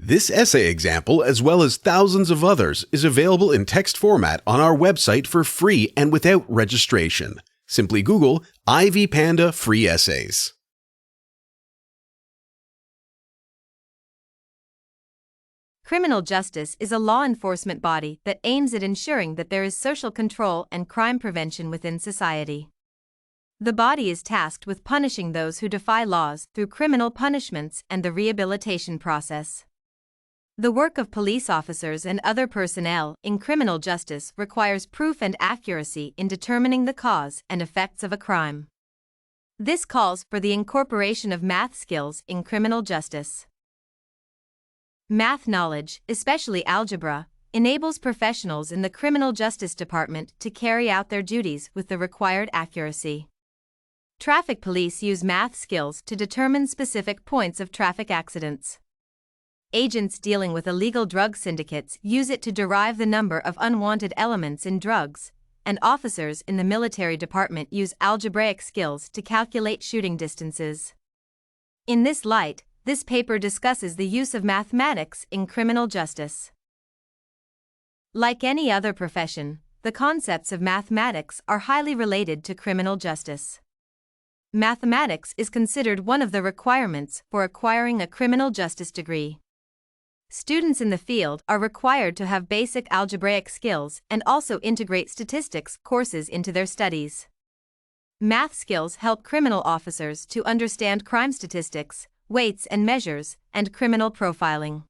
This essay example, as well as thousands of others, is available in text format on our website for free and without registration. Simply Google Ivy Panda Free Essays. Criminal justice is a law enforcement body that aims at ensuring that there is social control and crime prevention within society. The body is tasked with punishing those who defy laws through criminal punishments and the rehabilitation process. The work of police officers and other personnel in criminal justice requires proof and accuracy in determining the cause and effects of a crime. This calls for the incorporation of math skills in criminal justice. Math knowledge, especially algebra, enables professionals in the criminal justice department to carry out their duties with the required accuracy. Traffic police use math skills to determine specific points of traffic accidents. Agents dealing with illegal drug syndicates use it to derive the number of unwanted elements in drugs, and officers in the military department use algebraic skills to calculate shooting distances. In this light, this paper discusses the use of mathematics in criminal justice. Like any other profession, the concepts of mathematics are highly related to criminal justice. Mathematics is considered one of the requirements for acquiring a criminal justice degree. Students in the field are required to have basic algebraic skills and also integrate statistics courses into their studies. Math skills help criminal officers to understand crime statistics, weights and measures, and criminal profiling.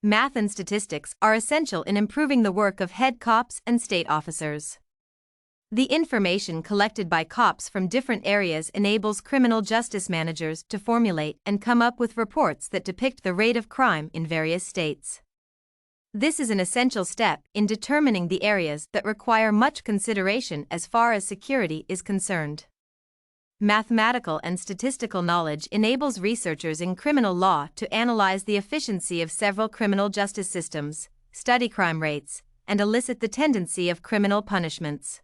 Math and statistics are essential in improving the work of head cops and state officers. The information collected by cops from different areas enables criminal justice managers to formulate and come up with reports that depict the rate of crime in various states. This is an essential step in determining the areas that require much consideration as far as security is concerned. Mathematical and statistical knowledge enables researchers in criminal law to analyze the efficiency of several criminal justice systems, study crime rates, and elicit the tendency of criminal punishments.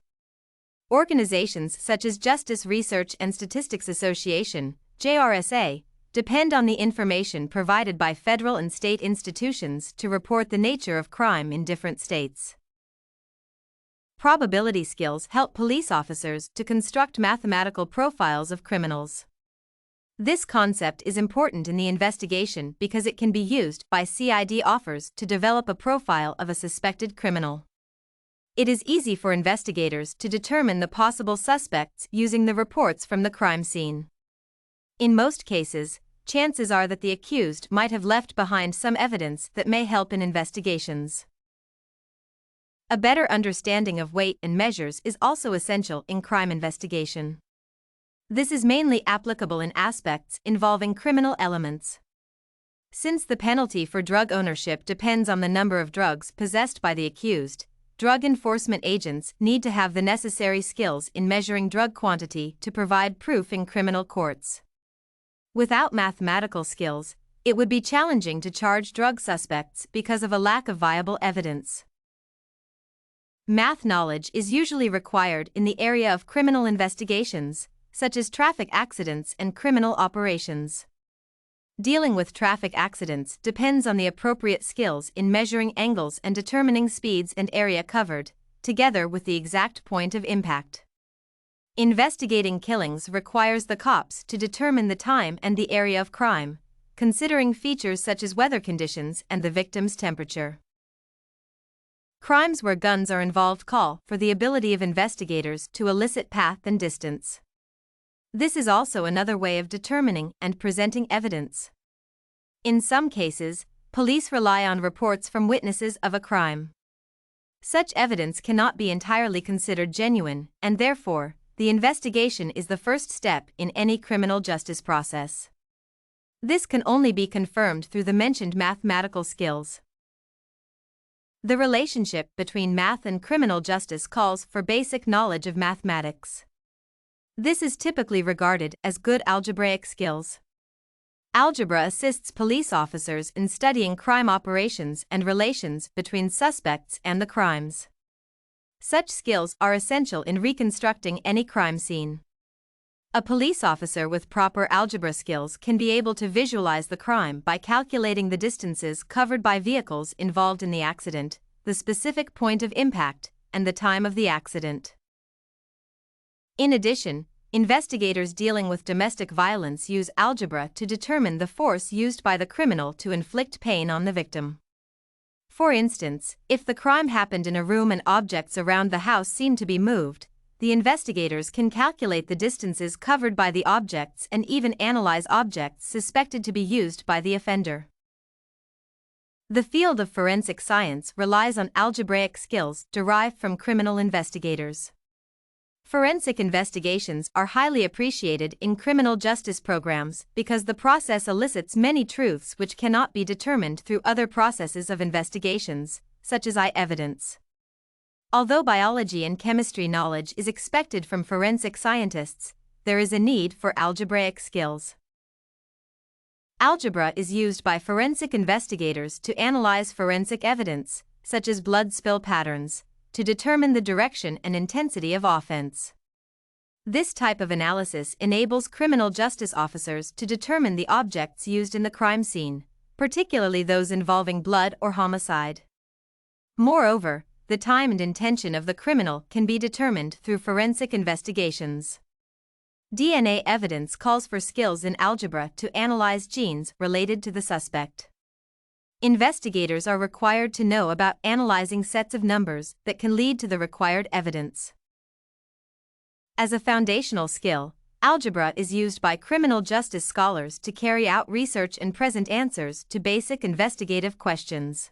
Organizations such as Justice Research and Statistics Association, JRSA, depend on the information provided by federal and state institutions to report the nature of crime in different states. Probability skills help police officers to construct mathematical profiles of criminals. This concept is important in the investigation because it can be used by CID officers to develop a profile of a suspected criminal. It is easy for investigators to determine the possible suspects using the reports from the crime scene. In most cases, chances are that the accused might have left behind some evidence that may help in investigations. A better understanding of weight and measures is also essential in crime investigation. This is mainly applicable in aspects involving criminal elements. Since the penalty for drug ownership depends on the number of drugs possessed by the accused, drug enforcement agents need to have the necessary skills in measuring drug quantity to provide proof in criminal courts. Without mathematical skills, it would be challenging to charge drug suspects because of a lack of viable evidence. Math knowledge is usually required in the area of criminal investigations, such as traffic accidents and criminal operations. Dealing with traffic accidents depends on the appropriate skills in measuring angles and determining speeds and area covered, together with the exact point of impact. Investigating killings requires the cops to determine the time and the area of crime, considering features such as weather conditions and the victim's temperature. Crimes where guns are involved call for the ability of investigators to elicit path and distance. This is also another way of determining and presenting evidence. In some cases, police rely on reports from witnesses of a crime. Such evidence cannot be entirely considered genuine, and therefore, the investigation is the first step in any criminal justice process. This can only be confirmed through the mentioned mathematical skills. The relationship between math and criminal justice calls for basic knowledge of mathematics. This is typically regarded as good algebraic skills. Algebra assists police officers in studying crime operations and relations between suspects and the crimes. Such skills are essential in reconstructing any crime scene. A police officer with proper algebra skills can be able to visualize the crime by calculating the distances covered by vehicles involved in the accident, the specific point of impact, and the time of the accident. In addition, investigators dealing with domestic violence use algebra to determine the force used by the criminal to inflict pain on the victim. For instance, if the crime happened in a room and objects around the house seem to be moved, the investigators can calculate the distances covered by the objects and even analyze objects suspected to be used by the offender. The field of forensic science relies on algebraic skills derived from criminal investigators. Forensic investigations are highly appreciated in criminal justice programs because the process elicits many truths which cannot be determined through other processes of investigations, such as eye evidence. Although biology and chemistry knowledge is expected from forensic scientists, there is a need for algebraic skills. Algebra is used by forensic investigators to analyze forensic evidence, such as blood spill patterns, to determine the direction and intensity of offense. This type of analysis enables criminal justice officers to determine the objects used in the crime scene, particularly those involving blood or homicide. Moreover, the time and intention of the criminal can be determined through forensic investigations. DNA evidence calls for skills in algebra to analyze genes related to the suspect. Investigators are required to know about analyzing sets of numbers that can lead to the required evidence. As a foundational skill, algebra is used by criminal justice scholars to carry out research and present answers to basic investigative questions.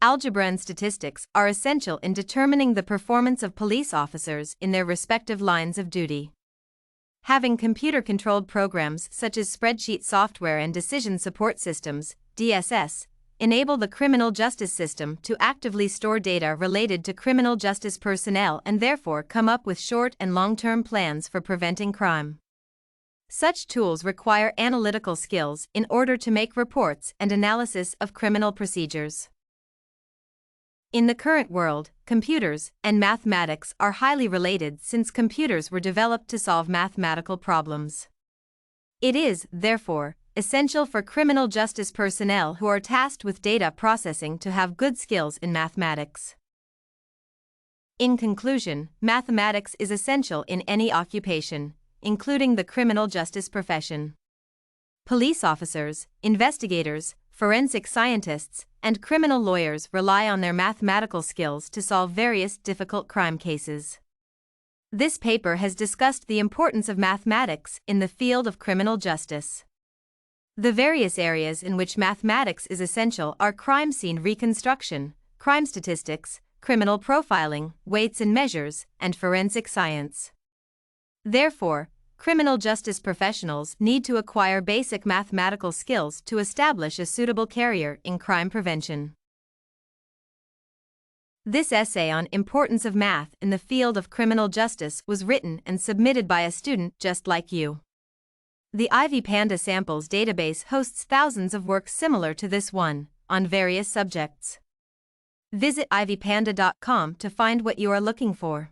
Algebra and statistics are essential in determining the performance of police officers in their respective lines of duty. Having computer-controlled programs such as spreadsheet software and decision support systems, DSS, enable the criminal justice system to actively store data related to criminal justice personnel and therefore come up with short and long-term plans for preventing crime. Such tools require analytical skills in order to make reports and analysis of criminal procedures. In the current world, computers and mathematics are highly related since computers were developed to solve mathematical problems. It is, therefore, essential for criminal justice personnel who are tasked with data processing to have good skills in mathematics. In conclusion, mathematics is essential in any occupation, including the criminal justice profession. Police officers, investigators, forensic scientists, and criminal lawyers rely on their mathematical skills to solve various difficult crime cases. This paper has discussed the importance of mathematics in the field of criminal justice. The various areas in which mathematics is essential are crime scene reconstruction, crime statistics, criminal profiling, weights and measures, and forensic science. Therefore, criminal justice professionals need to acquire basic mathematical skills to establish a suitable career in crime prevention. This essay on importance of math in the field of criminal justice was written and submitted by a student just like you. The IVPanda Samples database hosts thousands of works similar to this one, on various subjects. Visit ivpanda.com to find what you are looking for.